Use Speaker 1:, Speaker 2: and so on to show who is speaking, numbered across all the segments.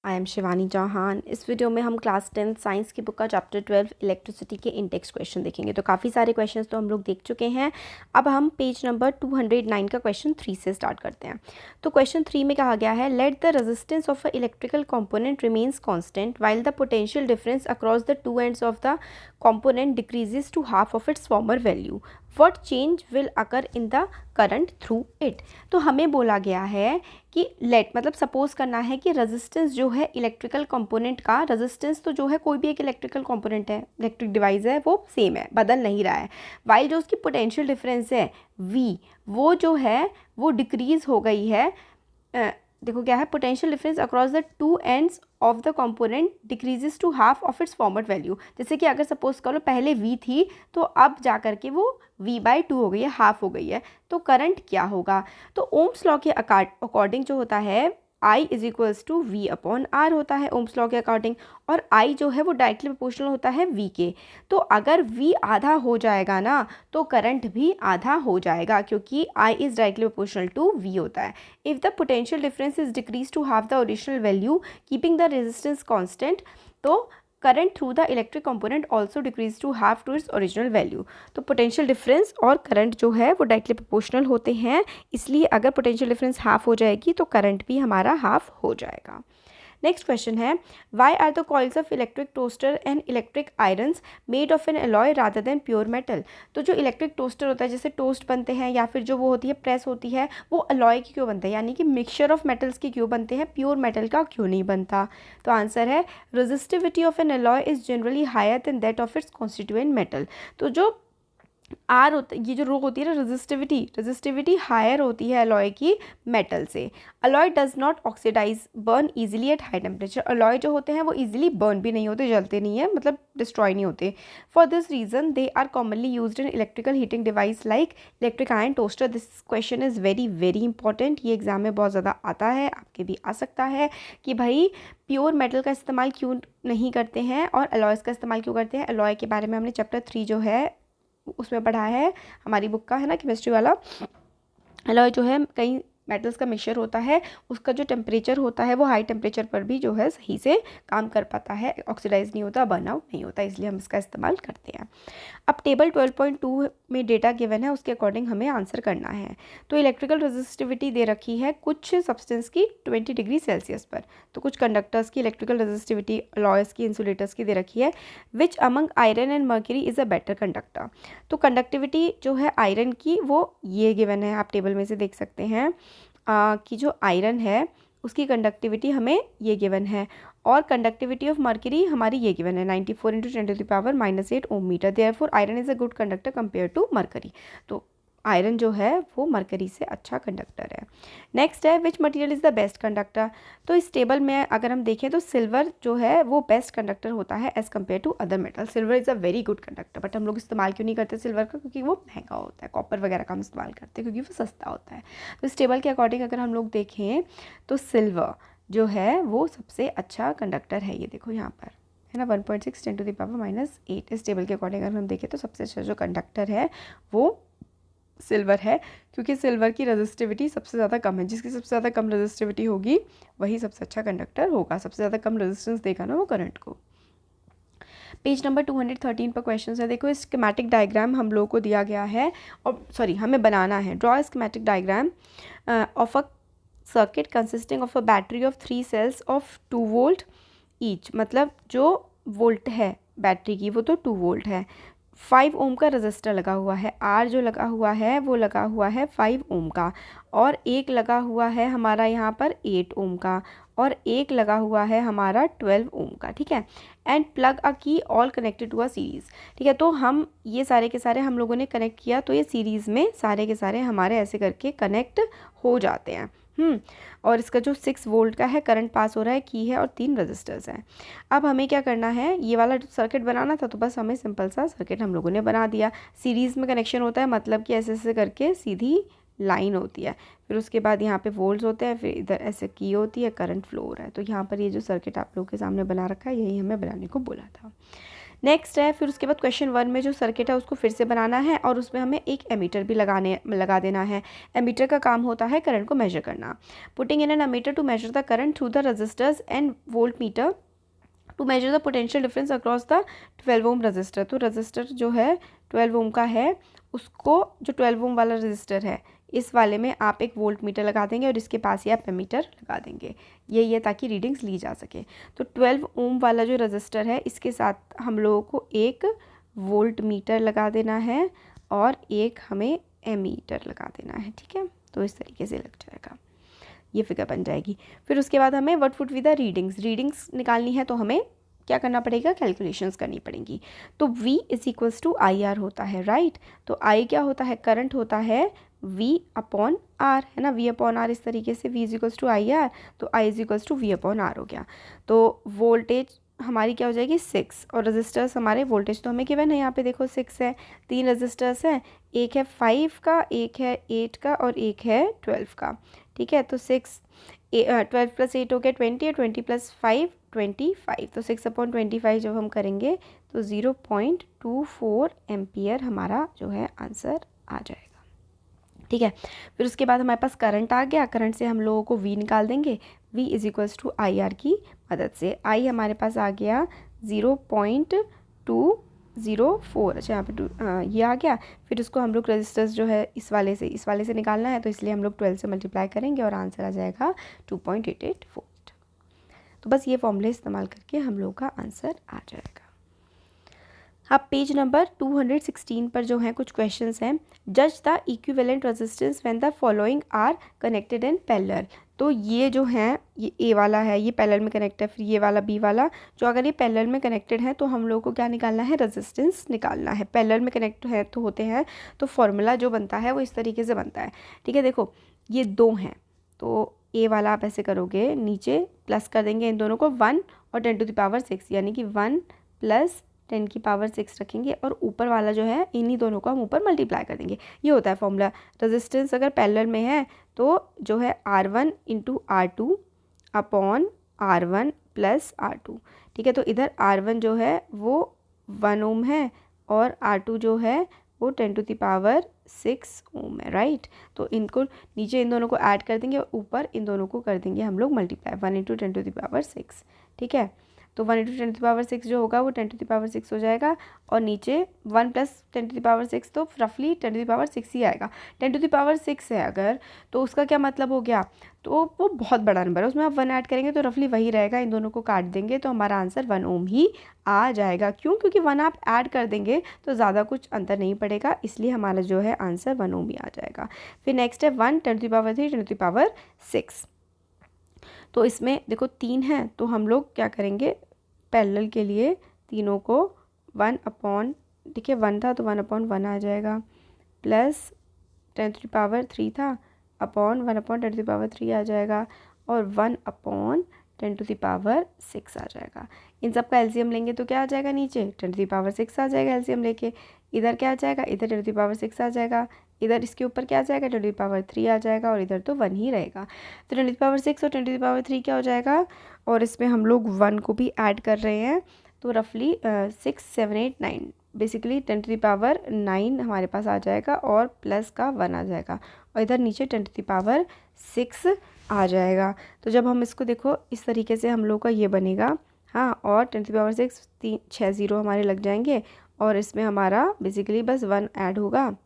Speaker 1: I am Shivani Chauhan. इस video में हम क्लास 10 साइंस की बुक का चैप्टर 12 इलेक्ट्रिसिटी के इंडेक्स क्वेश्चन देखेंगे। तो काफ़ी सारे क्वेश्चंस तो हम लोग देख चुके हैं। अब हम पेज नंबर 209 का क्वेश्चन 3 से स्टार्ट करते हैं। तो क्वेश्चन 3 में कहा गया है, let the resistance of a electrical component remains constant while the potential difference across the two ends of the component decreases to half of its former value, what change will occur in the current through it. तो हमें बोला गया है कि late मतलब suppose करना है कि रेजिस्टेंस जो है इलेक्ट्रिकल कंपोनेंट का, रेजिस्टेंस तो जो है कोई भी एक इलेक्ट्रिकल कंपोनेंट है, इलेक्ट्रिक डिवाइस है, वो सेम है, बदल नहीं रहा है। वाइल जो उसकी पोटेंशियल डिफरेंस है वी, वो जो है वो डिक्रीज हो गई है। देखो क्या है, potential difference across the two ends of the component decreases to half of its former value. जैसे कि अगर सपोज करो पहले v थी तो अब जा करके वो v/2 हो गई है, हाफ हो गई है। तो करंट क्या होगा, तो ओम्स लॉ के अकॉर्डिंग जो होता है I is equals to V/R होता है ओम्स लॉ के अकॉर्डिंग, और I जो है वो डायरेक्टली प्रोपोर्शनल होता है V के। तो अगर V आधा हो जाएगा ना तो करंट भी आधा हो जाएगा, क्योंकि I is directly proportional to V होता है। If the potential difference is decrease to half the original value keeping the resistance constant, तो current through the electric component also decrease to half to its original value. तो potential difference और current जो है वो directly proportional होते हैं, इसलिए अगर पोटेंशियल डिफरेंस हाफ हो जाएगी तो करंट भी हमारा हाफ हो जाएगा। नेक्स्ट क्वेश्चन है, why are the coils of electric toaster and electric irons made of an alloy rather than pure metal. तो जो इलेक्ट्रिक टोस्टर होता है, जैसे टोस्ट बनते हैं या फिर जो वो होती है प्रेस होती है, वो अलॉय की क्यों बनता है, यानी कि मिक्सचर ऑफ मेटल्स की क्यों बनते हैं, प्योर मेटल का क्यों नहीं बनता। तो आंसर है, resistivity of an alloy is generally higher than that of its constituent metal. तो जो आर होता है, ये जो रो होती है ना, रेजिस्टिविटी हायर होती है अलॉय की मेटल से। Alloy does not oxidise burn easily at high temperature. Alloy जो होते हैं वो इजीली बर्न भी नहीं होते, जलते नहीं है, मतलब डिस्ट्रॉय नहीं होते। For this reason they are commonly used in electrical heating device like electric iron toaster. This question is very very important, ये एग्जाम में बहुत ज़्यादा आता है, आपके भी आ सकता है कि भाई प्योर मेटल का इस्तेमाल क्यों नहीं करते हैं और अलॉयज़ का इस्तेमाल क्यों करते हैं। अलॉय के बारे में हमने चैप्टर 3 जो है उसमें पढ़ा है, हमारी बुक का है ना केमिस्ट्री वाला। अलॉय जो है कई मेटल्स का मिक्सचर होता है, उसका जो टेम्परेचर होता है वो हाई टेम्परेचर पर भी जो है सही से काम कर पाता है, ऑक्सीडाइज नहीं होता, बर्नआउट नहीं होता, इसलिए हम इसका इस्तेमाल करते हैं। अब टेबल 12.2 में डेटा गिवन है, उसके अकॉर्डिंग हमें आंसर करना है। तो इलेक्ट्रिकल रेजिस्टिविटी दे रखी है कुछ सब्सटेंस की 20 डिग्री सेल्सियस पर, तो कुछ कंडक्टर्स की इलेक्ट्रिकल रेजिस्टिविटी, अलॉयज़ की, इंसुलेटर्स की दे रखी है। Which among iron and mercury is a better conductor. तो कंडक्टिविटी जो है आयरन की वो ये गिवन है, आप टेबल में से देख सकते हैं कि जो आयरन है उसकी कंडक्टिविटी हमें ये गिवन है, और कंडक्टिविटी ऑफ मर्क्यूरी हमारी ये गिवन है 94 × 10⁻⁻8 ohm metre. Therefore iron is a good conductor compare to mercury. तो आयरन जो है वो मर्क्यूरी से अच्छा कंडक्टर है। नेक्स्ट है, which material is the best conductor. तो इस टेबल में अगर हम देखें तो सिल्वर जो है वो बेस्ट कंडक्टर होता है as compare to other metal. Silver is a very good conductor, but हम लोग इस्तेमाल क्यों नहीं करते सिल्वर का, क्योंकि वो महंगा होता है। कॉपर वगैरह का हम इस्तेमाल करते हैं क्योंकि वो सस्ता होता है। तो इस टेबल के अकॉर्डिंग अगर हम लोग देखें तो सिल्वर जो है वो सबसे अच्छा कंडक्टर है। ये देखो यहाँ पर है ना, 1.6 × 10⁻⁸। इस टेबल के अकॉर्डिंग अगर हम देखें तो सबसे अच्छा जो कंडक्टर है वो सिल्वर है, क्योंकि सिल्वर की रेजिस्टिविटी सबसे ज़्यादा कम है। जिसकी सबसे ज़्यादा कम रेजिस्टिविटी होगी वही सबसे अच्छा कंडक्टर होगा, सबसे ज़्यादा कम रेजिस्टेंस देगा ना वो करंट को। पेज नंबर 213 पर क्वेश्चन है। देखो, स्कीमेटिक डायग्राम हम लोगों को दिया गया है, और सॉरी हमें बनाना है। Draw schematic diagram of a circuit consisting of a battery of 3 cells of 2 volt each. मतलब जो वोल्ट है बैटरी की वो तो 2 वोल्ट है। 5 ओम का रजिस्टर लगा हुआ है, आर जो लगा हुआ है वो लगा हुआ है 5 ओम का, और एक लगा हुआ है हमारा यहाँ पर 8 ओम का, और एक लगा हुआ है हमारा 12 ओम का। ठीक है, and plug a key all connected to a series. ठीक है, तो हम ये सारे के सारे हम लोगों ने कनेक्ट किया, तो ये सीरीज़ में सारे के सारे हमारे ऐसे करके कनेक्ट हो जाते हैं। और इसका जो 6 वोल्ट का है करंट पास हो रहा है, की है, और 3 रजिस्टर्स हैं। अब हमें क्या करना है, ये वाला सर्किट बनाना था, तो बस हमें सिंपल सा सर्किट हम लोगों ने बना दिया। सीरीज़ में कनेक्शन होता है, मतलब कि ऐसे ऐसे करके सीधी लाइन होती है, फिर उसके बाद यहाँ पे वोल्ट्स होते हैं, फिर इधर ऐसे की होती है, करंट फ्लो हो रहा है। तो यहाँ पर ये जो सर्किट आप लोगों के सामने बना रखा है यही हमें बनाने को बोला था। नेक्स्ट है, फिर उसके बाद क्वेश्चन 1 में जो सर्किट है उसको फिर से बनाना है और उसमें हमें एक एमीटर भी लगा देना है। एमीटर का काम होता है करंट को मेजर करना। Putting in an ammeter to measure the current through the resistors and volt meter to measure the potential difference across the 12 ohm resistor. तो रजिस्टर जो है 12 ओम का है, उसको जो 12 ओम वाला रजिस्टर है इस वाले में आप एक वोल्ट मीटर लगा देंगे और इसके पास ही आप एमीटर लगा देंगे। यही है ताकि रीडिंग्स ली जा सके। तो 12 ओम वाला जो रजिस्टर है इसके साथ हम लोगों को एक वोल्ट मीटर लगा देना है और एक हमें एमीटर लगा देना है, ठीक है। तो इस तरीके से लग जाएगा, ये फिगर बन जाएगी। फिर उसके बाद हमें what would be the readings निकालनी है, तो हमें क्या करना पड़ेगा, कैलकुलेशंस करनी पड़ेंगी। तो V is equals to I R होता है, राइट। तो I क्या होता है, करंट होता है V अपॉन R, है ना, V अपॉन R। इस तरीके से V is equals to I R, तो I is equals to V upon R हो गया। तो वोल्टेज हमारी क्या हो जाएगी 6, और रजिस्टर्स हमारे वोल्टेज तो हमें गिवन है, यहाँ पे देखो 6 है, 3 रजिस्टर्स हैं, एक है 5 का, एक है 8 का और एक है 12 का, ठीक है। तो 12 प्लस 8 हो गया 20 और 20 प्लस 5 25। तो 6/25 जब हम करेंगे तो 0.24 एम्पियर हमारा जो है आंसर आ जाएगा, ठीक है। फिर उसके बाद हमारे पास करंट आ गया, करंट से हम लोगों को V निकाल देंगे, V is equals to I R की मदद से। I हमारे पास आ गया 0.204, अच्छा यहाँ पे ये आ गया। फिर उसको हम लोग रजिस्टर्स जो है इस वाले से निकालना है, तो इसलिए हम लोग 12 से मल्टीप्लाई करेंगे और आंसर आ जाएगा 2.88 वोल्ट। तो बस ये फॉर्मूले इस्तेमाल करके हम लोग का आंसर आ जाएगा। अब पेज नंबर 216 पर जो है कुछ क्वेश्चंस हैं। जज the equivalent resistance when the following are connected in parallel. तो ये जो है, ये ए वाला है, ये पैरेलल में कनेक्ट है, फिर ये वाला बी वाला, जो अगर ये पैरेलल में कनेक्टेड है तो हम लोग को क्या निकालना है, रेजिस्टेंस निकालना है। पैरेलल में कनेक्ट है तो होते हैं, तो फॉर्मूला जो बनता है वो इस तरीके से बनता है, ठीक है। देखो ये 2 हैं, तो ए वाला आप ऐसे करोगे, नीचे प्लस कर देंगे इन दोनों को 1 और 10⁶, यानी कि 1 प्लस 10⁶ रखेंगे, और ऊपर वाला जो है इन्हीं दोनों को हम ऊपर मल्टीप्लाई कर देंगे। ये होता है फॉर्मूला। रेजिस्टेंस अगर पैरेलल में है तो जो है R1 into R2 upon R1 plus R2, ठीक है। तो इधर R1 जो है वो 1 ओम है और R2 जो है वो 10⁶ ओम है, राइट। तो इनको नीचे इन दोनों को ऐड कर देंगे और ऊपर इन दोनों को कर देंगे हम लोग मल्टीप्लाई, 1 इंटू 10⁶, ठीक है। तो 1 इंटू 10⁶ जो होगा वो 10⁶ हो जाएगा, और नीचे 1 प्लस 10⁶, तो रफली 10⁶ ही आएगा। 10⁶ है अगर, तो उसका क्या मतलब हो गया, तो वो बहुत बड़ा नंबर है, उसमें आप 1 ऐड करेंगे तो रफली वही रहेगा, इन दोनों को काट देंगे तो हमारा आंसर 1 ओम ही आ जाएगा। क्यों, क्योंकि 1 आप ऐड कर देंगे तो ज़्यादा कुछ अंतर नहीं पड़ेगा, इसलिए हमारा जो है आंसर 1 ओम ही आ जाएगा। फिर नेक्स्ट है 1 10⁻³ 10⁻6। तो इसमें देखो 3 है, तो हम लोग क्या करेंगे, पैरेलल के लिए तीनों को 1 अपॉन, ठीक है, 1 था तो 1/1 आ जाएगा, प्लस 10⁻³ था अपॉन 1/10⁻³ आ जाएगा, और 1/10⁻6 आ जाएगा। इन सब का एलसीएम लेंगे तो क्या आ जाएगा, नीचे 10⁻6 आ जाएगा एलसीएम लेके, इधर क्या आ जाएगा, इधर 10⁻6 आ जाएगा, इधर इसके ऊपर क्या आ जाएगा 10⁻³ आ जाएगा, और इधर तो 1 ही रहेगा। तो 10⁻6 और 10⁻³ क्या हो जाएगा, और इसमें हम लोग 1 को भी ऐड कर रहे हैं, तो रफली 6 7 8 9, बेसिकली 10⁻9 हमारे पास आ जाएगा और प्लस का 1 आ जाएगा, और इधर नीचे 10⁻6 आ जाएगा। तो जब हम इसको देखो इस तरीके से हम लोग का ये बनेगा, हाँ, और 10⁻6 6 0 हमारे लग जाएंगे, और इसमें हमारा बेसिकली बस 1 ऐड होगा,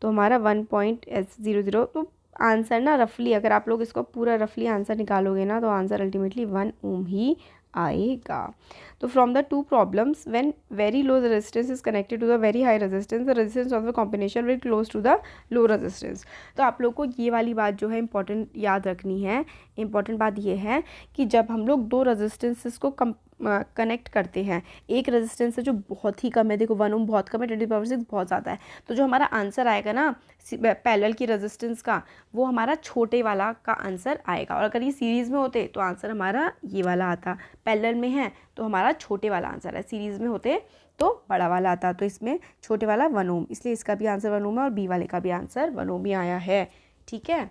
Speaker 1: तो हमारा 1.00। तो आंसर ना रफली, अगर आप लोग इसको पूरा रफली आंसर निकालोगे ना, तो आंसर अल्टीमेटली 1 ओम ही आएगा। तो from the 2 problems, when very low resistance is connected to the very high resistance, the resistance of the combination will close to the low resistance. तो आप लोग को ये वाली बात जो है इंपॉर्टेंट याद रखनी है, इंपॉर्टेंट बात ये है कि जब हम लोग दो रेजिस्टेंसेस को कनेक्ट करते हैं, एक रेजिस्टेंस है जो बहुत ही कम है, देखो 1 ओम बहुत कम है, 10⁻⁶ बहुत ज़्यादा है, तो जो हमारा आंसर आएगा ना पैरेलल की रेजिस्टेंस का, वो हमारा छोटे वाला का आंसर आएगा। और अगर ये सीरीज़ में होते तो आंसर हमारा ये वाला आता, पैरेलल में है तो हमारा छोटे वाला आंसर है, सीरीज़ में होते तो बड़ा वाला आता। तो इसमें छोटे वाला 1 ओम, इसलिए इसका भी आंसर 1 ओम है और बी वाले का भी आंसर 1 ओम ही आया है। ठीक है,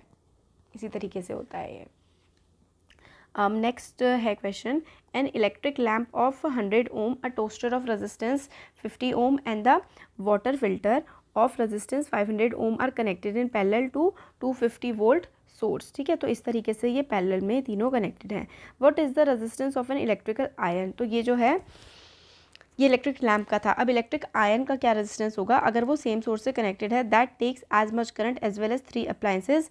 Speaker 1: इसी तरीके से होता है ये। नेक्स्ट है question, an electric lamp of 100 ohm, a toaster of resistance 50 ohm and the water filter of resistance 500 ohm are connected in parallel to 250 volt source. ठीक है, तो इस तरीके से ये पैरेलल में तीनों कनेक्टेड हैं। What is the resistance of an electrical iron, तो ये जो है ये इलेक्ट्रिक लैम्प का था। अब इलेक्ट्रिक आयरन का क्या रेजिस्टेंस होगा अगर वो सेम सोर्स से कनेक्टेड है, that takes as much current as well as 3 appliances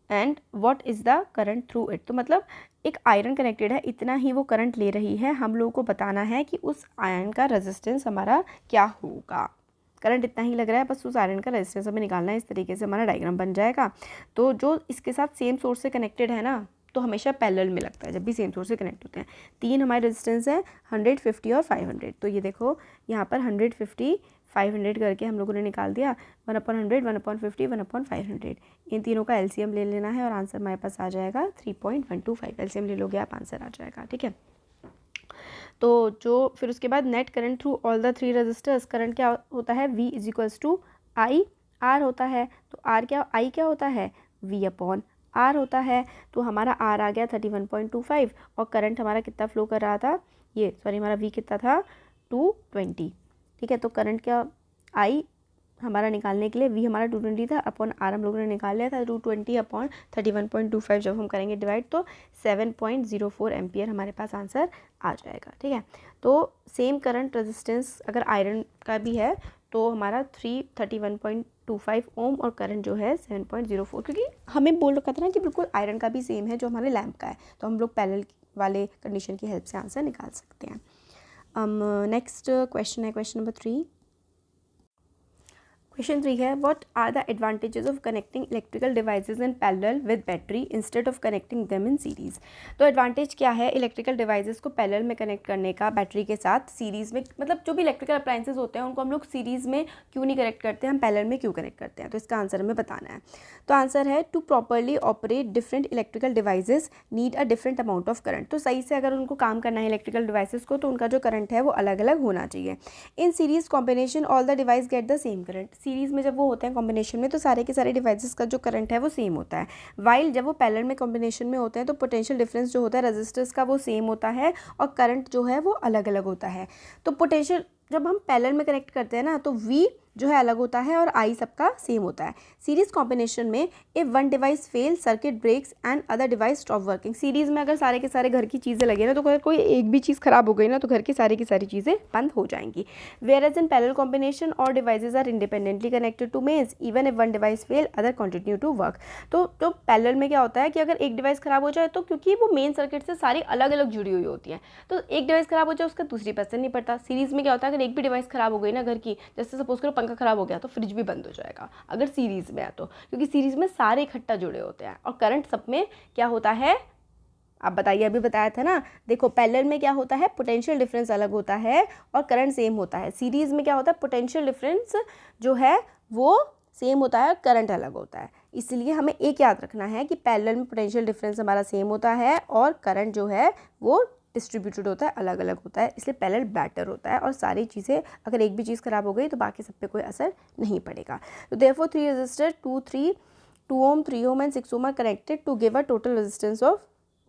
Speaker 1: and what is the current through it. तो मतलब एक आयरन कनेक्टेड है, इतना ही वो करंट ले रही है, हम लोगों को बताना है कि उस आयरन का रेजिस्टेंस हमारा क्या होगा। करंट इतना ही लग रहा है, बस उस आयरन का रेजिस्टेंस हमें निकालना है। इस तरीके से हमारा डायग्राम बन जाएगा। तो जो इसके साथ सेम सोर्स से कनेक्टेड है ना, तो हमेशा पैरेलल में लगता है जब भी सेम सोर्स से कनेक्ट होते हैं। 3 हमारे रेजिस्टेंस है, 100, 50 और 500। तो ये देखो यहाँ पर 100, 50, 500 करके हम लोगों ने निकाल दिया। 1/100, 1/50, 1/500, इन तीनों का एलसीएम ले लेना है और आंसर हमारे पास आ जाएगा 3.125। एलसीएम ले लोगे आप, आंसर आ जाएगा। ठीक है, तो जो फिर उसके बाद net current through all the 3 resistors, current क्या होता है, V = I R होता है। तो R क्या, I क्या होता है, V/R होता है। तो हमारा R आ गया 31.25 और करंट हमारा कितना फ्लो कर रहा था, ये सॉरी हमारा V कितना था 220। ठीक है, तो करंट क्या I हमारा निकालने के लिए V हमारा 220 था, अपॉन R हम लोगों ने निकाल लिया था 220 अपॉन 31.25। जब हम करेंगे डिवाइड तो 7.04 एम्पियर हमारे पास आंसर आ जाएगा। ठीक है, तो सेम करंट रेजिस्टेंस अगर आयरन का भी है तो हमारा 31.25 ओम और करंट जो है 7.04, क्योंकि हमें बोल रखा था ना कि बिल्कुल आयरन का भी सेम है जो हमारे लैम्प का है, तो हम लोग पैरेलल वाले कंडीशन की हेल्प से आंसर निकाल सकते हैं। नेक्स्ट क्वेश्चन है क्वेश्चन नंबर 3। क्वेश्चन 3 है, what are the advantages of connecting electrical devices in parallel with battery instead of connecting them in series. तो एडवांटेज क्या है इलेक्ट्रिकल डिवाइसेस को पैरेलल में कनेक्ट करने का बैटरी के साथ, सीरीज़ में, मतलब जो भी इलेक्ट्रिकल अप्लायंसेस होते हैं उनको हम लोग सीरीज़ में क्यों नहीं कनेक्ट करते हैं, हम पैरेलल में क्यों कनेक्ट करते हैं। तो इसका आंसर हमें बताना है। तो आंसर है, to properly operate different electrical devices need a different amount of current. तो सही से अगर उनको काम करना है इलेक्ट्रिकल डिवाइसेस को, तो उनका जो करंट है वो अलग अलग होना चाहिए। In series combination all the device get the same current. Series में जब वो होते हैं कॉम्बिनेशन में तो सारे के सारे डिवाइसेस का जो करंट है वो सेम होता है। वाइल जब वो पैरेलल में कॉम्बिनेशन में होते हैं तो पोटेंशियल डिफरेंस जो होता है रेजिस्टर्स का वो सेम होता है और करंट जो है वो अलग अलग होता है। तो पोटेंशियल जब हम पैरेलल में कनेक्ट करते हैं ना तो V जो है अलग होता है और I सबका सेम होता है। सीरीज कॉम्बिनेशन में if one device fail circuit breaks and other device stop working. Series में अगर सारे के सारे घर की चीज़ें लगे ना तो अगर कोई एक भी चीज़ खराब हो गई ना तो घर की सारी चीज़ें बंद हो जाएंगी। वेयरएज इन पैरेलल कॉम्बिनेशन और devices are independently connected to mains even if one device fail other continue to work. तो पैरेलल में क्या होता है कि अगर एक डिवाइस खराब हो जाए तो क्योंकि वो मेन सर्किट से सारी अलग अलग जुड़ी हुई होती हैं तो एक डिवाइस खराब हो जाए उसका दूसरी पर असर नहीं पड़ता। सीरीज में क्या होता है अगर एक भी डिवाइस खराब हो गई ना घर की, जैसे सपोज करो पंखा खराब हो गया तो फ्रिज भी बंद हो जाएगा अगर सीरीज में है तो, क्योंकि सीरीज में सारे इकट्ठा जुड़े होते हैं। और करंट सब में क्या होता है आप बताइए, अभी बताया था ना, देखो पैरेलल में क्या होता है पोटेंशियल डिफरेंस अलग होता है और करंट सेम होता है। सीरीज में क्या होता है पोटेंशियल डिफरेंस जो है वो सेम होता है, करंट अलग होता है। इसलिए हमें एक याद रखना है कि पैरेलल में पोटेंशियल डिफरेंस हमारा सेम होता है और करंट जो है वो डिस्ट्रीब्यूटेड होता है, अलग अलग होता है, इसलिए पैरेलल बेटर होता है। और सारी चीज़ें अगर एक भी चीज़ खराब हो गई तो बाकी सब पे कोई असर नहीं पड़ेगा। तो therefore 3 resistor 2 ohm 3 ohm and 6 ohm are connected to give a total resistance of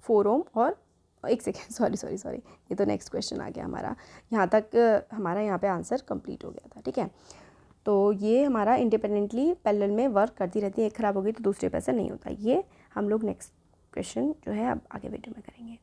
Speaker 1: 4 ohm. और एक सेकेंड सॉरी ये तो नेक्स्ट क्वेश्चन आ गया हमारा, यहाँ तक हमारा यहाँ पे आंसर कंप्लीट हो गया था। ठीक है, तो ये हमारा इंडिपेंडेंटली पैरेलल में वर्क करती रहती है, एक खराब हो गई तो दूसरे पे असर नहीं होता। ये हम लोग नेक्स्ट क्वेश्चन जो है अब आगे वीडियो में करेंगे।